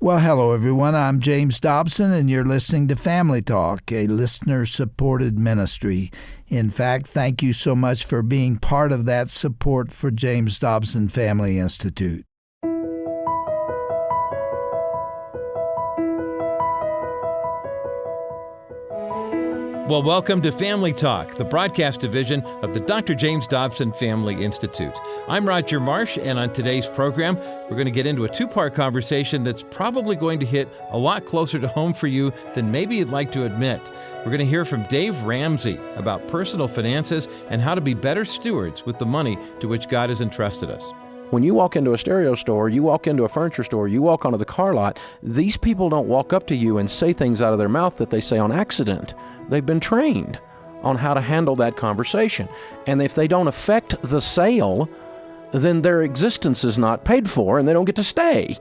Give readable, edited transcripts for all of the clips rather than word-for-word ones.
Well, hello, everyone. I'm James Dobson, and you're listening to Family Talk, a listener-supported ministry. In fact, thank you so much for being part of that support for James Dobson Family Institute. Well, welcome to Family Talk, the broadcast division of the Dr. James Dobson Family Institute. I'm Roger Marsh, and on today's program, we're going to get into a two-part conversation that's probably going to hit a lot closer to home for you than maybe you'd like to admit. We're going to hear from Dave Ramsey about personal finances and how to be better stewards with the money to which God has entrusted us. When you walk into a stereo store, you walk into a furniture store, you walk onto the car lot, these people don't walk up to you and say things out of their mouth that they say on accident. They've been trained on how to handle that conversation. And if they don't affect the sale, then their existence is not paid for and they don't get to stay.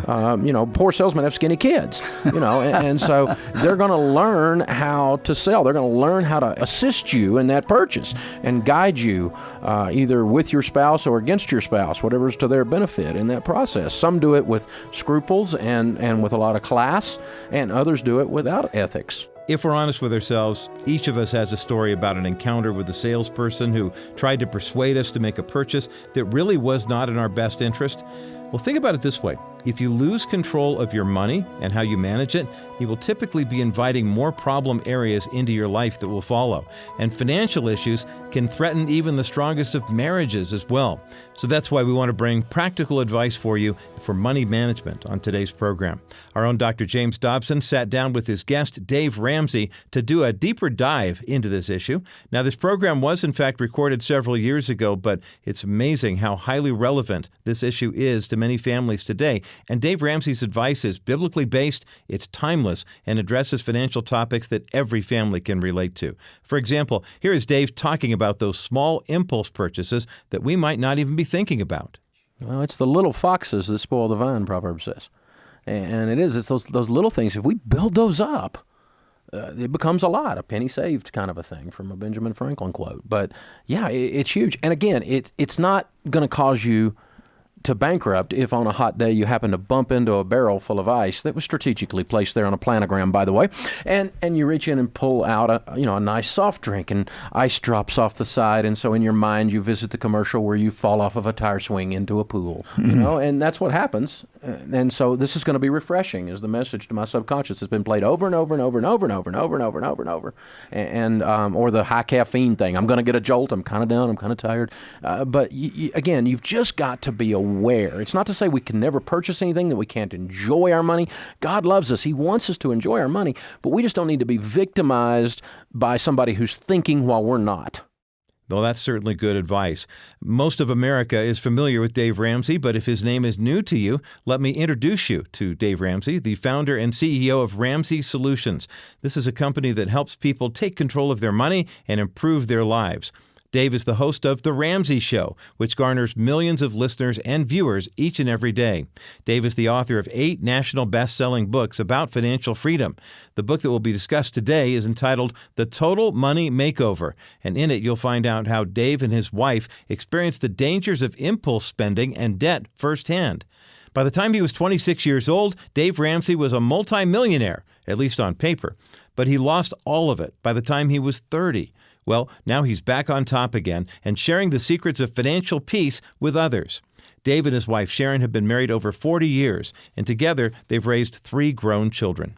Poor salesmen have skinny kids, and so they're going to learn how to sell. They're going to learn how to assist you in that purchase and guide you either with your spouse or against your spouse, whatever's to their benefit in that process. Some do it with scruples and with a lot of class, and others do it without ethics. If we're honest with ourselves, each of us has a story about an encounter with a salesperson who tried to persuade us to make a purchase that really was not in our best interest. Well, think about it this way. If you lose control of your money and how you manage it, you will typically be inviting more problem areas into your life that will follow. And financial issues can threaten even the strongest of marriages as well. So that's why we want to bring practical advice for you for money management on today's program. Our own Dr. James Dobson sat down with his guest, Dave Ramsey, to do a deeper dive into this issue. Now, this program was in fact recorded several years ago, but it's amazing how highly relevant this issue is to many families today. And Dave Ramsey's advice is biblically based, it's timeless, and addresses financial topics that every family can relate to. For example, here is Dave talking about those small impulse purchases that we might not even be thinking about. Well, it's the little foxes that spoil the vine, Proverbs says. And it's those little things. If we build those up, it becomes a lot, a penny saved kind of a thing from a Benjamin Franklin quote. But yeah, it's huge. And again, it's not going to cause you to bankrupt if on a hot day you happen to bump into a barrel full of ice that was strategically placed there on a planogram, by the way, and you reach in and pull out a nice soft drink and ice drops off the side, and so in your mind you visit the commercial where you fall off of a tire swing into a pool, and that's what happens. And so this is going to be refreshing is the message to my subconscious. It's been played over and over and over and over and over and over and over and over and over, and or the high caffeine thing. I'm going to get a jolt. I'm kind of down. I'm kind of tired. But again, you've just got to be aware. It's not to say we can never purchase anything, that we can't enjoy our money. God loves us. He wants us to enjoy our money, but we just don't need to be victimized by somebody who's thinking while we're not. Well, that's certainly good advice. Most of America is familiar with Dave Ramsey, but if his name is new to you, let me introduce you to Dave Ramsey, the founder and CEO of Ramsey Solutions. This is a company that helps people take control of their money and improve their lives. Dave is the host of The Ramsey Show, which garners millions of listeners and viewers each and every day. Dave is the author of 8 national best-selling books about financial freedom. The book that will be discussed today is entitled The Total Money Makeover, and in it you'll find out how Dave and his wife experienced the dangers of impulse spending and debt firsthand. By the time he was 26 years old, Dave Ramsey was a multimillionaire, at least on paper, but he lost all of it by the time he was 30. Well, now he's back on top again and sharing the secrets of financial peace with others. Dave and his wife Sharon have been married over 40 years, and together they've raised 3 grown children.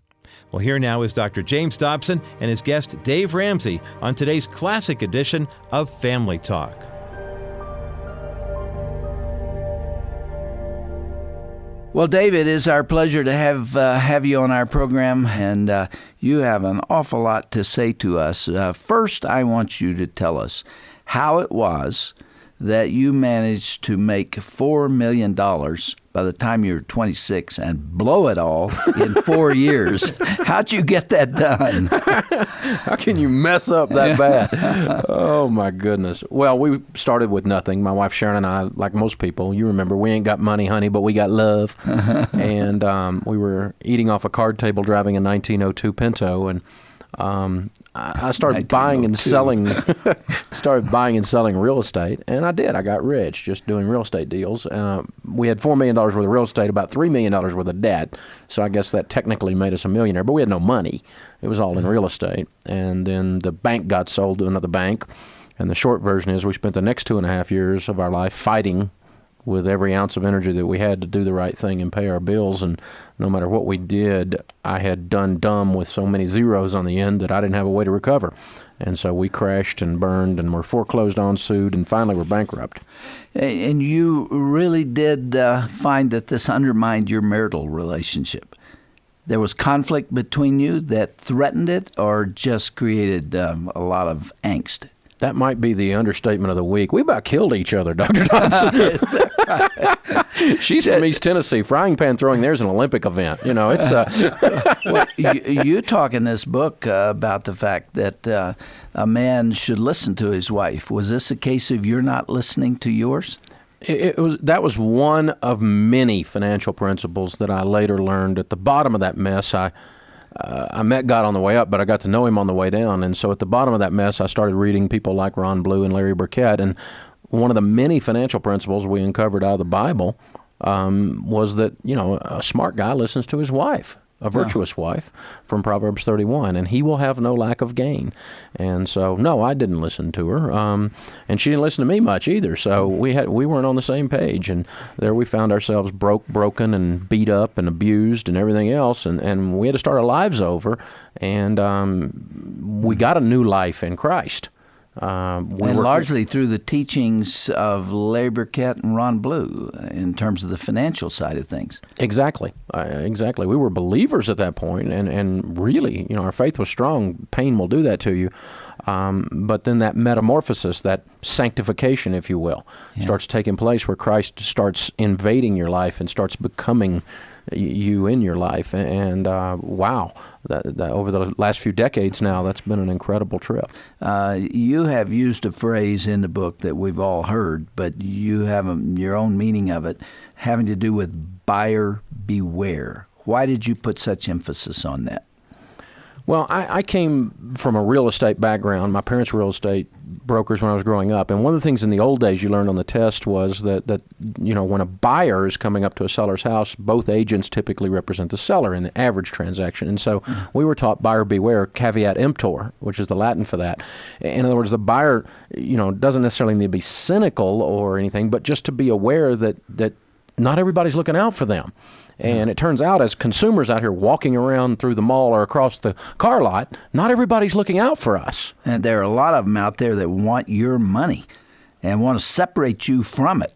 Well, here now is Dr. James Dobson and his guest Dave Ramsey on today's classic edition of Family Talk. Well, Dave, it is our pleasure to have you on our program, and you have an awful lot to say to us. First, I want you to tell us how it was that you managed to make $4 million by the time you were 26 and blow it all in 4 years. How'd you get that done? How can you mess up that bad? Oh, my goodness. Well, we started with nothing. My wife Sharon and I, like most people, you remember, we ain't got money, honey, but we got love. And we were eating off a card table driving a 1902 Pinto, and I started buying and selling real estate, and I did. I got rich just doing real estate deals. We had $4 million worth of real estate, about $3 million worth of debt, so I guess that technically made us a millionaire, but we had no money. It was all in real estate, and then the bank got sold to another bank, and the short version is we spent the next 2.5 years of our life fighting with every ounce of energy that we had to do the right thing and pay our bills. And no matter what we did, I had done dumb with so many zeros on the end that I didn't have a way to recover. And so we crashed and burned and were foreclosed on, sued, and finally were bankrupt. And you really did find that this undermined your marital relationship. There was conflict between you that threatened it or just created a lot of angst? That might be the understatement of the week. We about killed each other, Dr. Dobson. She's from East Tennessee. Frying pan throwing there's an Olympic event. You know, it's. Well, you talk in this book about the fact that a man should listen to his wife. Was this a case of you're not listening to yours? That was one of many financial principles that I later learned. At the bottom of that mess, I met God on the way up, but I got to know him on the way down. And so at the bottom of that mess, I started reading people like Ron Blue and Larry Burkett. And one of the many financial principles we uncovered out of the Bible was that, a smart guy listens to his wife, a virtuous wife, from Proverbs 31, and he will have no lack of gain. And so, no, I didn't listen to her, and she didn't listen to me much either. So we weren't on the same page, and there we found ourselves broken, and beat up, and abused, and everything else, and we had to start our lives over, and we got a new life in Christ. Largely through the teachings of Larry Burkett and Ron Blue in terms of the financial side of things. Exactly. We were believers at that point, and really, our faith was strong. Pain will do that to you. But then that metamorphosis, that sanctification, if you will, starts taking place where Christ starts invading your life and starts becoming you in your life. And wow, that over the last few decades now, that's been an incredible trip. You have used a phrase in the book that we've all heard, but you have your own meaning of it, having to do with buyer beware. Why did you put such emphasis on that? Well, I came from a real estate background. My parents were real estate brokers when I was growing up. And one of the things in the old days you learned on the test was that when a buyer is coming up to a seller's house, both agents typically represent the seller in the average transaction. And so we were taught buyer beware, caveat emptor, which is the Latin for that. In other words, the buyer, doesn't necessarily need to be cynical or anything, but just to be aware that not everybody's looking out for them. And it turns out, as consumers out here walking around through the mall or across the car lot, not everybody's looking out for us. And there are a lot of them out there that want your money and want to separate you from it.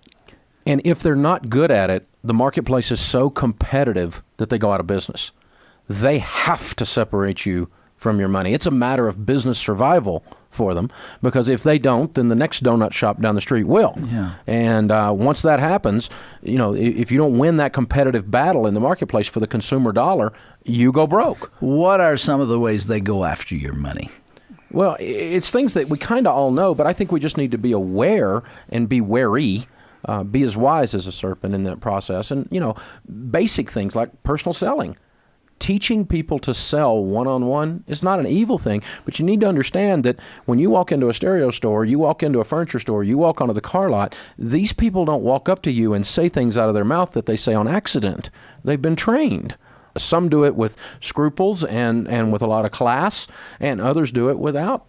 And if they're not good at it, the marketplace is so competitive that they go out of business. They have to separate you from your money. It's a matter of business survival for them, because if they don't, then the next donut shop down the street will. Yeah. And once that happens, if you don't win that competitive battle in the marketplace for the consumer dollar, you go broke. What are some of the ways they go after your money? Well, it's things that we kind of all know, but I think we just need to be aware and be wary. Be as wise as a serpent in that process. And, basic things like personal selling. Teaching people to sell one-on-one is not an evil thing, but you need to understand that when you walk into a stereo store, you walk into a furniture store, you walk onto the car lot, these people don't walk up to you and say things out of their mouth that they say on accident. They've been trained. Some do it with scruples and with a lot of class, and others do it without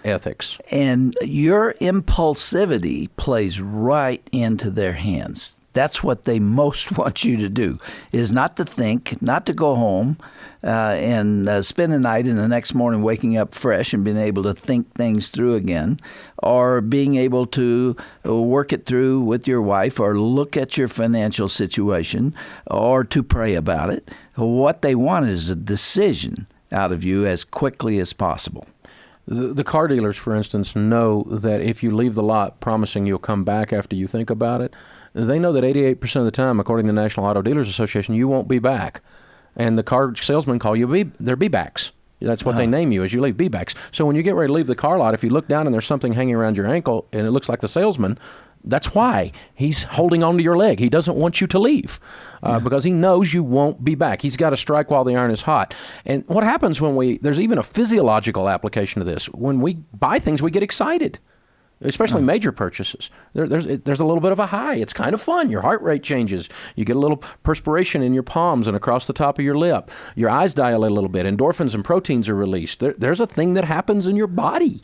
ethics. And your impulsivity plays right into their hands. That's what they most want you to do, is not to think, not to go home and spend a night and the next morning waking up fresh and being able to think things through again, or being able to work it through with your wife or look at your financial situation or to pray about it. What they want is a decision out of you as quickly as possible. The car dealers, for instance, know that if you leave the lot promising you'll come back after you think about it, they know that 88% of the time, according to the National Auto Dealers Association, you won't be back. And the car salesmen call you they're be-backs. That's what they name you as you leave, be-backs. So when you get ready to leave the car lot, if you look down and there's something hanging around your ankle and it looks like the salesman, That's why he's holding on to your leg. He doesn't want you to leave because he knows you won't be back. He's got to strike while the iron is hot. And what happens there's even a physiological application to this. When we buy things, we get excited, especially major purchases. There's a little bit of a high. It's kind of fun. Your heart rate changes. You get a little perspiration in your palms and across the top of your lip. Your eyes dilate a little bit. Endorphins and proteins are released. There's a thing that happens in your body,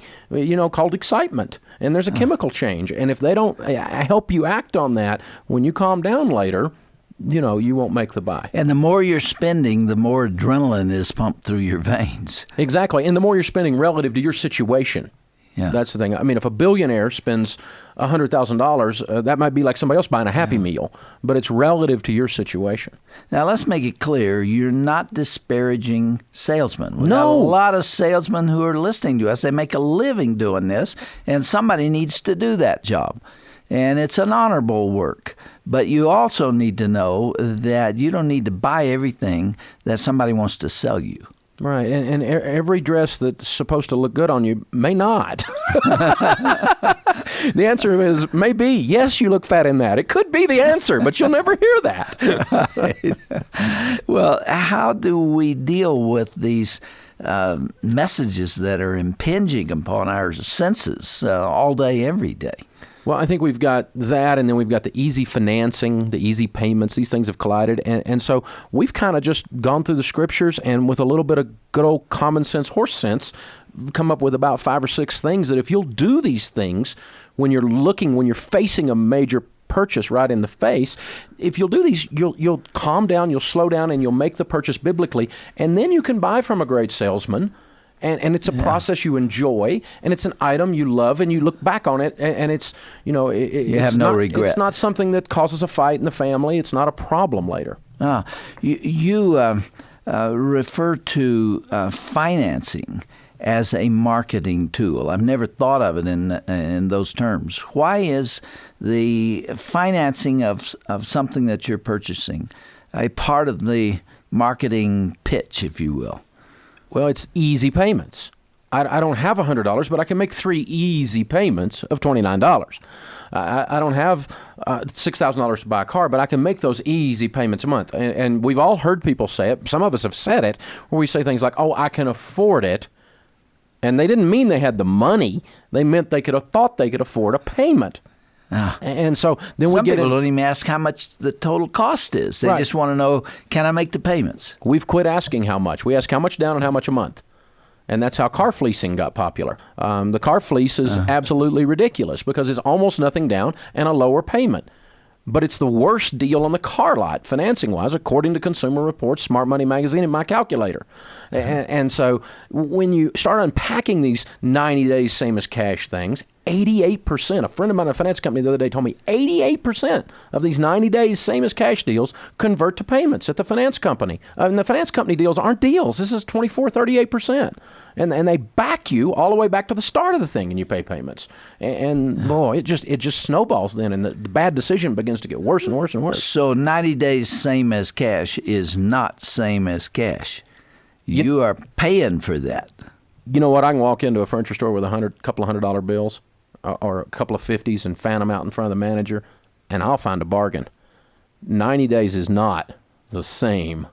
called excitement. And there's a chemical change. And if they don't help you act on that, when you calm down later, you won't make the buy. And the more you're spending, the more adrenaline is pumped through your veins. Exactly. And the more you're spending relative to your situation. Yeah. That's the thing. I mean, if a billionaire spends $100,000, that might be like somebody else buying a Happy Meal, but it's relative to your situation. Now, let's make it clear, you're not disparaging salesmen. We No. have a lot of salesmen who are listening to us. They make a living doing this, and somebody needs to do that job. And it's an honorable work. But you also need to know that you don't need to buy everything that somebody wants to sell you. Right, and every dress that's supposed to look good on you may not. The answer is maybe, yes, you look fat in that. It could be the answer, but you'll never hear that. Well, how do we deal with these messages that are impinging upon our senses all day, every day? Well, I think we've got that, and then we've got the easy financing, the easy payments. These things have collided. And so we've kind of just gone through the scriptures and with a little bit of good old common sense, horse sense, come up with about 5 or 6 things that if you'll do these things when you're facing a major purchase right in the face, if you'll do these, you'll calm down, you'll slow down, and you'll make the purchase biblically. And then you can buy from a great salesman. And it's a process you enjoy, and it's an item you love, and you look back on it, and it's, you have no regret. It's not something that causes a fight in the family. It's not a problem later. You refer to financing as a marketing tool. I've never thought of it in those terms. Why is the financing of something that you're purchasing a part of the marketing pitch, if you will? Well, it's easy payments. I don't have $100, but I can make 3 easy payments of $29. I don't have $6,000 to buy a car, but I can make those easy payments a month. And we've all heard people say it. Some of us have said it, where we say things like, oh, I can afford it. And they didn't mean they had the money. They meant they could have thought they could afford a payment. And so then some people don't even ask how much the total cost is. They just want to know, can I make the payments? We've quit asking how much. We ask how much down and how much a month. And that's how car fleecing got popular. The car fleece is absolutely ridiculous because it's almost nothing down and a lower payment. But it's the worst deal on the car lot, financing-wise, according to Consumer Reports, Smart Money Magazine, and my calculator. And so when you start unpacking these 90 days same as cash things, 88%, a friend of mine at a finance company the other day told me 88% of these 90 days same as cash deals convert to payments at the finance company. And the finance company deals aren't deals. This is 24, 38%. And they back you all the way back to the start of the thing, and you pay payments. And boy, it just snowballs then, and the bad decision begins to get worse and worse and worse. So 90 days same as cash is not same as cash. You are paying for that. You know what? I can walk into a furniture store with a couple of $100 bills or a couple of 50s and fan them out in front of the manager, and I'll find a bargain. 90 days is not the same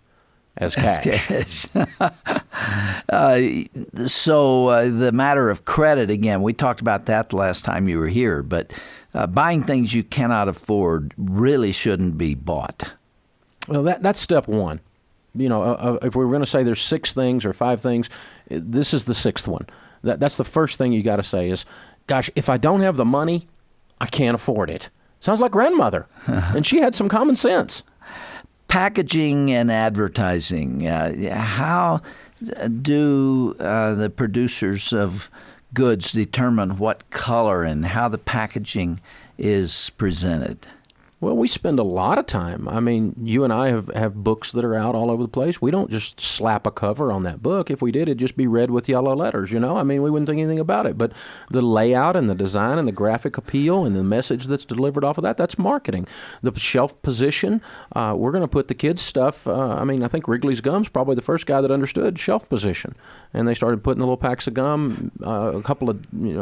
as cash. So the matter of credit, again, we talked about that the last time you were here, but buying things you cannot afford really shouldn't be bought. Well, that's step one. If we were going to say there's 6 things or 5 things, this is the 6th one. That's the first thing you got to say is, gosh, if I don't have the money, I can't afford it. Sounds like grandmother. And she had some common sense. Packaging and advertising. How do the producers of goods determine what color and how the packaging is presented? Well, we spend a lot of time. I mean, you and I have books that are out all over the place. We don't just slap a cover on that book. If we did, it'd just be red with yellow letters, you know? I mean, we wouldn't think anything about it. But the layout and the design and the graphic appeal and the message that's delivered off of that, that's marketing. The shelf position, we're going to put the kids' stuff. I mean, I think Wrigley's Gum's probably the first guy that understood shelf position. And they started putting the little packs of gum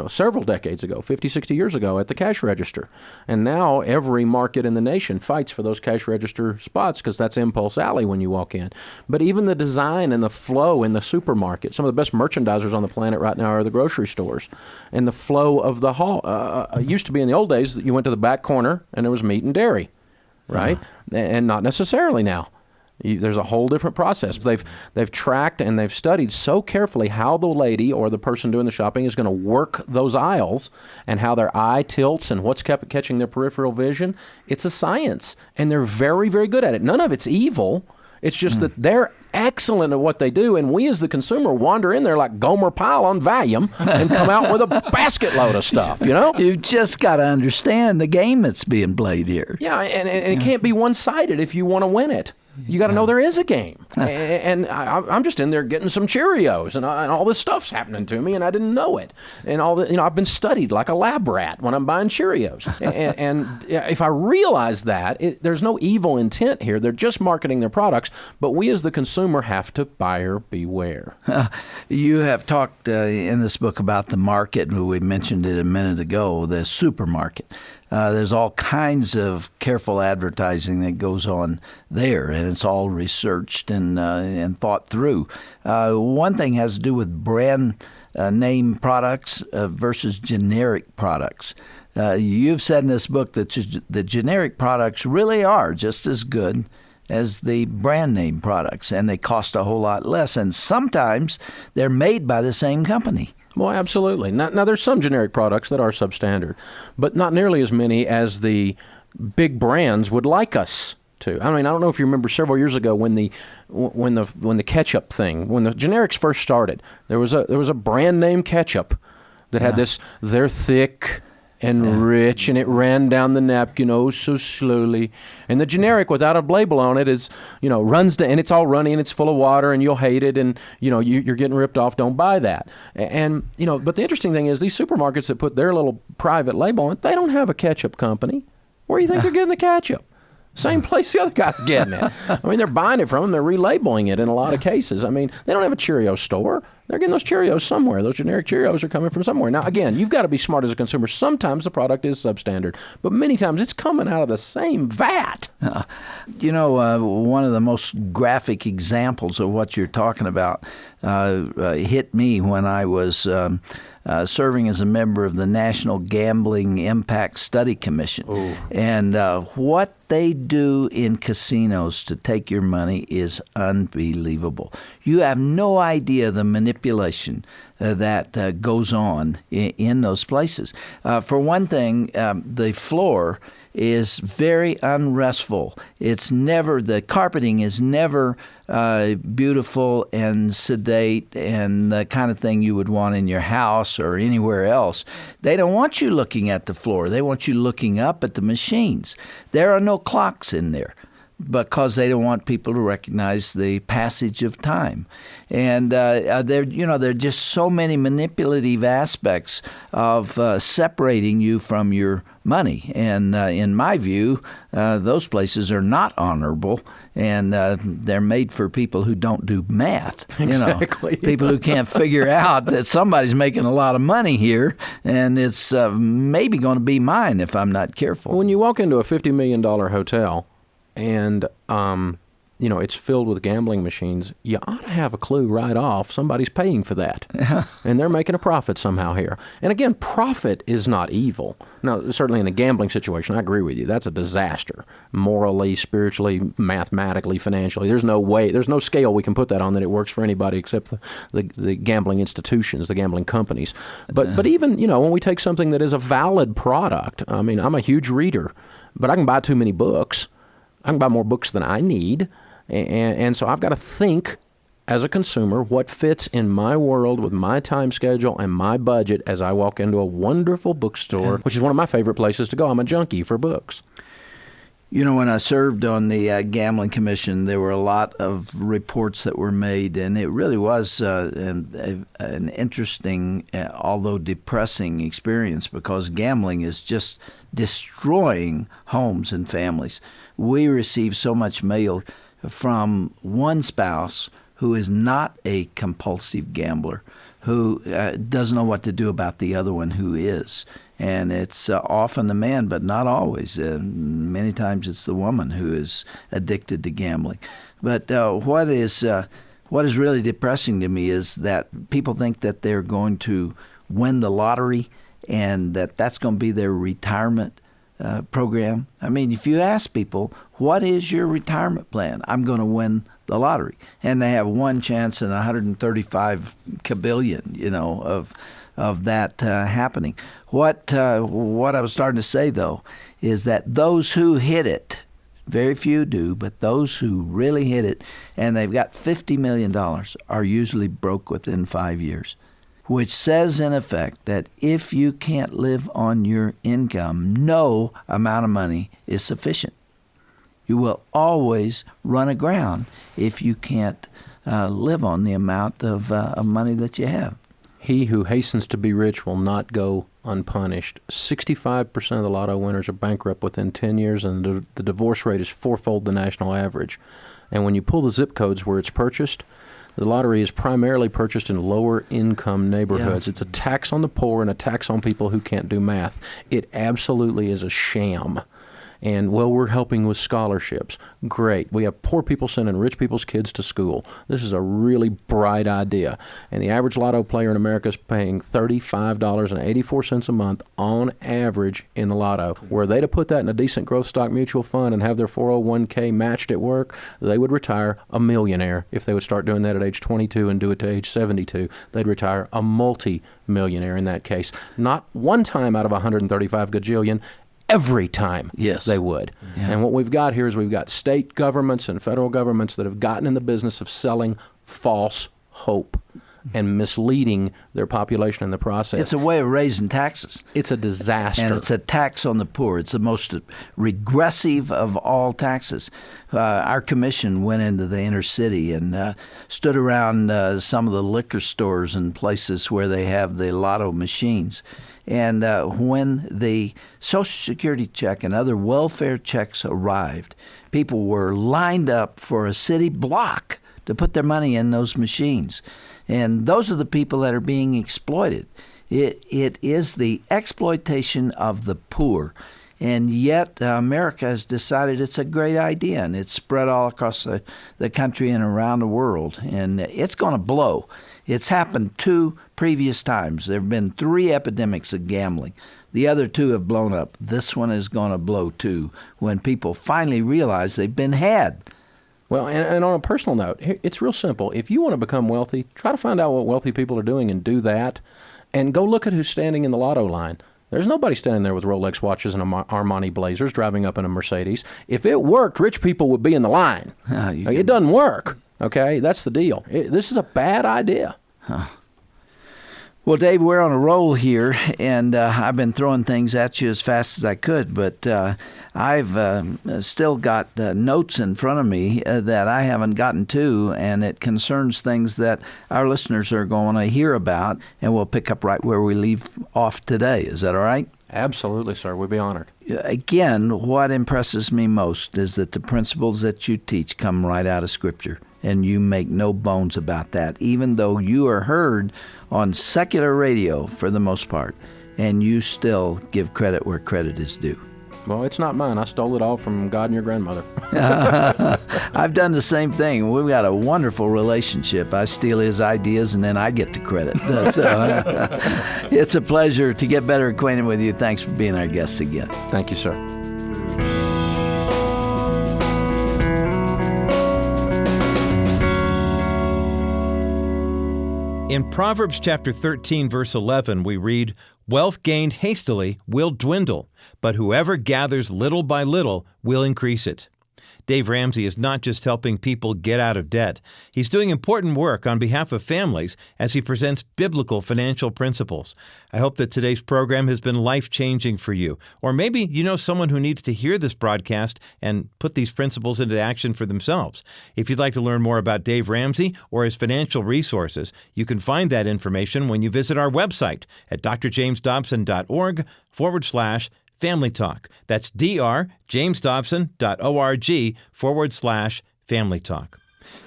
several decades ago, 50, 60 years ago at the cash register. And now every market in the nation fights for those cash register spots because that's impulse alley when you walk in. But even the design and the flow in the supermarket, some of the best merchandisers on the planet right now are the grocery stores. And the flow of the hall, used to be in the old days that you went to the back corner and there was meat and dairy, right? And not necessarily now. There's a whole different process. They've tracked and they've studied so carefully how the lady or the person doing the shopping is going to work those aisles and how their eye tilts and what's catching their peripheral vision. It's a science, and they're very, very good at it. None of it's evil. It's just that they're excellent at what they do, and we as the consumer wander in there like Gomer Pyle on Valium and come out with a basket load of stuff, you know? You've just got to understand the game that's being played here. Yeah, and it can't be one-sided if you want to win it. You got to know there is a game. And I'm just in there getting some Cheerios, and all this stuff's happening to me, and I didn't know it. And I've been studied like a lab rat when I'm buying Cheerios. and if I realize that, there's no evil intent here. They're just marketing their products, but we as the consumer have to buyer beware. You have talked in this book about the market. We mentioned it a minute ago, the supermarket. There's all kinds of careful advertising that goes on there, and it's all researched and thought through. One thing has to do with brand name products versus generic products. You've said in this book that the generic products really are just as good as the brand name products, and they cost a whole lot less, and sometimes they're made by the same company. Well, absolutely. Now, there's some generic products that are substandard, but not nearly as many as the big brands would like us to. I mean, I don't know if you remember several years ago when the ketchup thing, when the generics first started, there was a brand name ketchup that had this. They're thick and rich, and it ran down the napkin so slowly. And the generic without a label on it is, runs to, and it's all runny and it's full of water and you'll hate it, and you're getting ripped off. Don't buy that. And but the interesting thing is these supermarkets that put their little private label on it, they don't have a ketchup company. Where do you think they're getting the ketchup? Same place the other guy's getting it. I mean, they're buying it from them. They're relabeling it in a lot of cases. I mean, they don't have a Cheerio store. They're getting those Cheerios somewhere. Those generic Cheerios are coming from somewhere. Now, again, you've got to be smart as a consumer. Sometimes the product is substandard, but many times it's coming out of the same vat. One of the most graphic examples of what you're talking about hit me when I was serving as a member of the National Gambling Impact Study Commission. Ooh. And what they do in casinos to take your money is unbelievable. You have no idea the manipulation that goes on in those places. For one thing, the floor is very unrestful. The carpeting is never beautiful and sedate and the kind of thing you would want in your house or anywhere else. They don't want you looking at the floor. They want you looking up at the machines. There are no clocks in there because they don't want people to recognize the passage of time. And there are just so many manipulative aspects of separating you from your money. And in my view, those places are not honorable, and they're made for people who don't do math. Exactly. People who can't figure out that somebody's making a lot of money here, and it's maybe going to be mine if I'm not careful. When you walk into a $50 million hotel, and it's filled with gambling machines, you ought to have a clue right off somebody's paying for that. And they're making a profit somehow here. And again, profit is not evil. Now, certainly in a gambling situation, I agree with you. That's a disaster. Morally, spiritually, mathematically, financially. There's no scale we can put that on that it works for anybody except the gambling institutions, the gambling companies. But even, when we take something that is a valid product, I mean, I'm a huge reader, but I can buy too many books. I can buy more books than I need. And so I've got to think as a consumer what fits in my world with my time schedule and my budget as I walk into a wonderful bookstore, which is one of my favorite places to go. I'm a junkie for books. You know, when I served on the Gambling Commission, there were a lot of reports that were made, and it really was an interesting, although depressing experience, because gambling is just destroying homes and families. We receive so much mail from one spouse who is not a compulsive gambler, who doesn't know what to do about the other one who is. And it's often the man, but not always. Many times it's the woman who is addicted to gambling. But what is really depressing to me is that people think that they're going to win the lottery and that's going to be their retirement program. I mean, if you ask people, what is your retirement plan? I'm going to win the lottery. And they have one chance in 135 kabillion, of that happening. What I was starting to say, though, is that those who hit it, very few do, but those who really hit it, and they've got $50 million, are usually broke within 5 years, which says, in effect, that if you can't live on your income, no amount of money is sufficient. You will always run aground if you can't live on the amount of money that you have. He who hastens to be rich will not go unpunished. 65% of the lotto winners are bankrupt within 10 years, and the divorce rate is fourfold the national average. And when you pull the zip codes where it's purchased, the lottery is primarily purchased in lower-income neighborhoods. Yeah. It's a tax on the poor and a tax on people who can't do math. It absolutely is a sham. And, well, we're helping with scholarships. Great. We have poor people sending rich people's kids to school. This is a really bright idea. And the average lotto player in America is paying $35.84 a month on average in the lotto. Were they to put that in a decent growth stock mutual fund and have their 401k matched at work, they would retire a millionaire. If they would start doing that at age 22 and do it to age 72, they'd retire a multi-millionaire in that case. Not one time out of 135 gajillion, every time they would. Yeah. And what we've got here is we've got state governments and federal governments that have gotten in the business of selling false hope and misleading their population in the process. It's a way of raising taxes. It's a disaster. And it's a tax on the poor. It's the most regressive of all taxes. Our commission went into the inner city and stood around some of the liquor stores and places where they have the lotto machines. And when the Social Security check and other welfare checks arrived, people were lined up for a city block to put their money in those machines. And those are the people that are being exploited. It is the exploitation of the poor. And yet America has decided it's a great idea, and it's spread all across the country and around the world. And it's going to blow. It's happened 2 previous times. There have been 3 epidemics of gambling. The other 2 have blown up. This one is going to blow too when people finally realize they've been had. Well, and on a personal note, it's real simple. If you want to become wealthy, try to find out what wealthy people are doing and do that. And go look at who's standing in the lotto line. There's nobody standing there with Rolex watches and Armani blazers driving up in a Mercedes. If it worked, rich people would be in the line. It doesn't work, okay? That's the deal. This is a bad idea. Well, Dave, we're on a roll here, and I've been throwing things at you as fast as I could, but I've still got notes in front of me that I haven't gotten to, and it concerns things that our listeners are going to hear about, and we'll pick up right where we leave off today. Is that all right? Absolutely, sir. We'd be honored. Again, what impresses me most is that the principles that you teach come right out of Scripture. And you make no bones about that, even though you are heard on secular radio for the most part, and you still give credit where credit is due. Well, it's not mine. I stole it all from God and your grandmother. I've done the same thing. We've got a wonderful relationship. I steal his ideas, and then I get the credit. It's a pleasure to get better acquainted with you. Thanks for being our guest again. Thank you, sir. In Proverbs chapter 13, verse 11, we read, "Wealth gained hastily will dwindle, but whoever gathers little by little will increase it." Dave Ramsey is not just helping people get out of debt. He's doing important work on behalf of families as he presents biblical financial principles. I hope that today's program has been life-changing for you. Or maybe you know someone who needs to hear this broadcast and put these principles into action for themselves. If you'd like to learn more about Dave Ramsey or his financial resources, you can find that information when you visit our website at drjamesdobson.org/Family Talk. That's drjamesdobson.org/Family Talk.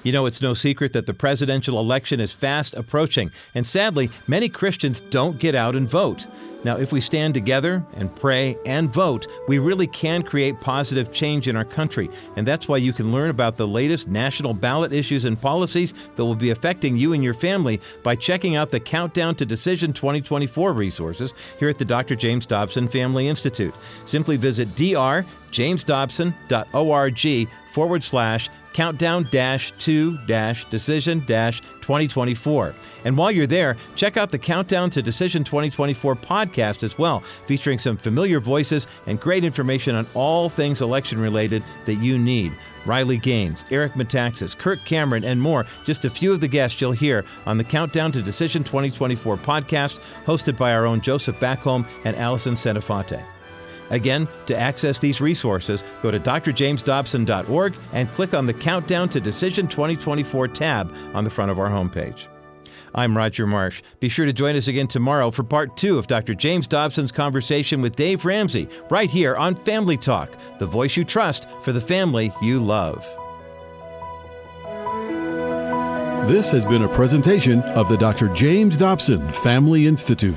You know, it's no secret that the presidential election is fast approaching, and sadly, many Christians don't get out and vote. Now, if we stand together and pray and vote, we really can create positive change in our country. And that's why you can learn about the latest national ballot issues and policies that will be affecting you and your family by checking out the Countdown to Decision 2024 resources here at the Dr. James Dobson Family Institute. Simply visit drjamesdobson.org/countdown-to-decision-2024. And while you're there, check out the Countdown to Decision 2024 podcast as well, featuring some familiar voices and great information on all things election-related that you need. Riley Gaines, Eric Metaxas, Kirk Cameron, and more, just a few of the guests you'll hear on the Countdown to Decision 2024 podcast, hosted by our own Joseph Backholm and Allison Senefante. Again, to access these resources, go to drjamesdobson.org and click on the Countdown to Decision 2024 tab on the front of our homepage. I'm Roger Marsh. Be sure to join us again tomorrow for part 2 of Dr. James Dobson's conversation with Dave Ramsey, right here on Family Talk, the voice you trust for the family you love. This has been a presentation of the Dr. James Dobson Family Institute.